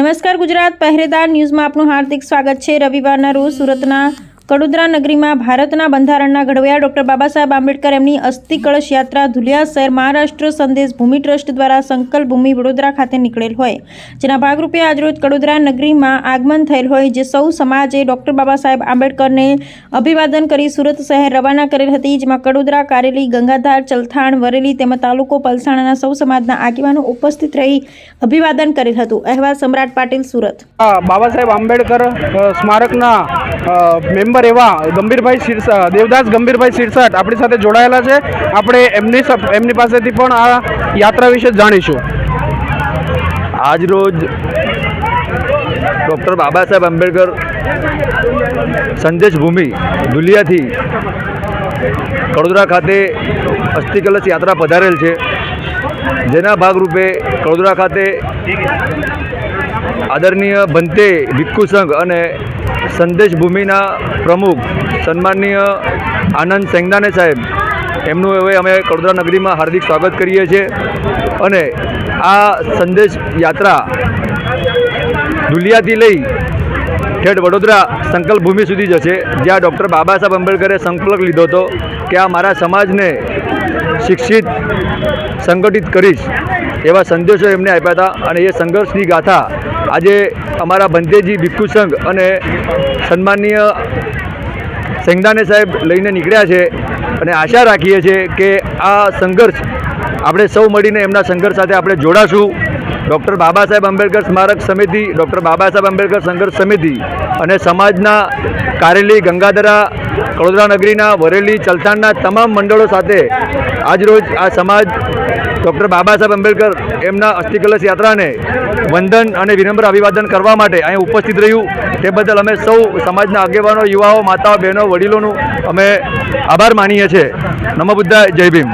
નમસ્કાર ગુજરાત પહેરેદાર ન્યૂઝમાં આપનું હાર્દિક સ્વાગત છે। રવિવારના રોજ સુરતના કડોદરા નગરીમાં ભારતના બંધારણના ઘડવૈયા ડૉક્ટર બાબા સાહેબ આંબેડકર એમની અસ્થિ કળશ યાત્રા ધુલિયા શહેર મહારાષ્ટ્ર સંદેશ ભૂમિ ટ્રસ્ટ દ્વારા સંકલ્પ ભૂમિ વડોદરા ખાતે નીકળેલ હોય, જેના ભાગરૂપે આજરોજ કડોદરા નગરીમાં આગમન થયેલ હોય, જે સૌ સમાજે ડૉક્ટર બાબા સાહેબ આંબેડકરને અભિવાદન કરી સુરત શહેર રવાના કરેલ હતી, જેમાં કડોદરા, કારેલી, ગંગાધાર, ચલથાણ, વરેલી તેમજ તાલુકો પલસાણાના સૌ સમાજના આગેવાનો ઉપસ્થિત રહી અભિવાદન કરેલ હતું। અહેવાલ સમ્રાટ પાટીલ, સુરત। બાબા સાહેબ આંબેડકર સ્મારકના મેમ્બર એવા ગંભીરભાઈ દેવદાસ ગંભીરભાઈ શિરસાટ આપણી સાથે જોડાયેલા છે। આપણે એમની પાસેથી પણ આ યાત્રા વિશે જાણીશું। આજ રોજ ડૉક્ટર બાબા સાહેબ આંબેડકર સંદેશ ભૂમિ ધુલિયાથી કડોદરા ખાતે અસ્થિ કલશ યાત્રા પધારેલ છે, જેના ભાગરૂપે કડોદરા ખાતે આદરણીય ભંતે ભિક્ષુ સંઘ અને સંદેશ ભૂમિના પ્રમુખ સન્માનનીય આનંદ સેંગદાને સાહેબ એમનું હવે અમે કડોદરા નગરીમાં હાર્દિક સ્વાગત કરીએ છીએ। અને આ સંદેશ યાત્રા ધુલિયાથી લઈ ઠેઠ વડોદરા સંકલ્પ ભૂમિ સુધી જશે, જ્યાં ડૉક્ટર બાબા સાહેબ આંબેડકરે સંકલ્પ લીધો હતો કે આ મારા સમાજને શિક્ષિત સંગઠિત કરીશ, એવા સંદેશો એમને આપ્યા હતા। અને એ સંઘર્ષની ગાથા આજે અમારા ભંતેજી ભિક્ષુ સંઘ અને સન્માનનીય સેંગદાને સાહેબ લઈને નીકળ્યા છે, અને આશા રાખીએ છીએ કે આ સંઘર્ષ આપણે સૌ મળીને એમના સંઘર્ષ સાથે આપણે જોડાશું। ડૉક્ટર બાબા સાહેબ આંબેડકર સ્મારક સમિતિ, ડૉક્ટર બાબા સાહેબ આંબેડકર સંઘર્ષ સમિતિ અને સમાજના કારેલી, ગંગાધરા, કડોદરા નગરીના, વરેલી, ચલથાણના તમામ મંડળો સાથે આજરોજ આ સમાજ ડૉક્ટર બાબા સાહેબ આંબેડકર એમના અસ્થિ કલશ યાત્રાને વંદન અને વિનમ્ર અભિવાદન કરવા માટે અહીં ઉપસ્થિત રહ્યું, તે બદલ અમે સૌ સમાજના આગેવાનો, યુવાઓ, માતાઓ, બહેનો, વડીલોનું અમે આભાર માનીએ છીએ। નમો બુદ્ધાય, જય ભીમ।